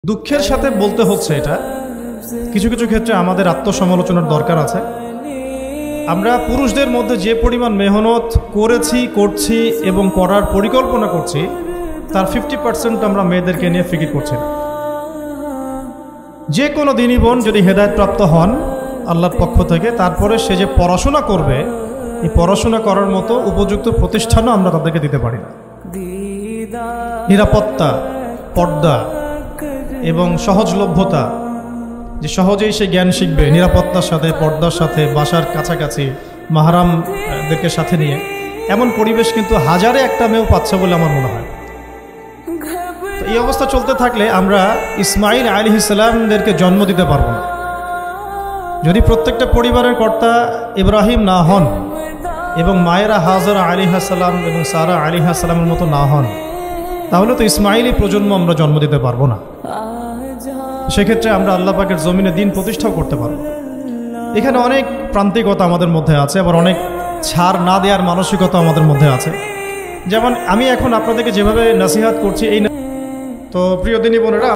দুঃখের সাথে বলতে হচ্ছে এটা, কিছু কিছু ক্ষেত্রে আমাদের আত্মসমালোচনার দরকার আছে। আমরা পুরুষদের মধ্যে যে পরিমাণ মেহনত করেছি, করছি এবং করার পরিকল্পনা করছি, তার 50% আমরা মেয়েদেরকে নিয়ে ফিকির করছি না। যে কোনো দিনই বোন যদি হেদায়েতপ্রাপ্ত হন আল্লাহর পক্ষ থেকে, তারপরে সে যে পড়াশোনা করবে, এই পড়াশোনা করার মতো উপযুক্ত প্রতিষ্ঠানও আমরা তাদেরকে দিতে পারি না। নিরাপত্তা, পর্দা এবং সহজলভ্যতা, যে সহজেই সে জ্ঞান শিখবে নিরাপত্তার সাথে, পর্দার সাথে, বাসার কাছাকাছি, মাহরামদেরকে সাথে নিয়ে, এমন পরিবেশ কিন্তু হাজারে একটা মেয়েও পাচ্ছে বলে আমার মনে হয়। তো এই অবস্থা চলতে থাকলে আমরা ইসমাইল আলাইহিস সালামদেরকে জন্ম দিতে পারবো না। যদি প্রত্যেকটা পরিবারের কর্তা ইব্রাহিম না হন এবং মায়েরা হাজরা আলাইহিস সালাম এবং সারা আলাইহিস সালামের মতো না হন, তাহলে তো ইসমাইলি প্রজন্ম আমরা জন্ম দিতে পারবো না। সেক্ষেত্রে আমরা আল্লাহ পাকের জমিনে দিন প্রতিষ্ঠাও করতে পারবো। এখানে অনেক প্রান্তিকতা আমাদের মধ্যে আছে, আবার অনেক ছাড় না দেওয়ার মানসিকতা আমাদের মধ্যে আছে। যেমন আমি এখন আপনাদেরকে যেভাবে নসিহত করছি, এই তো প্রিয় দিনী বোনেরা,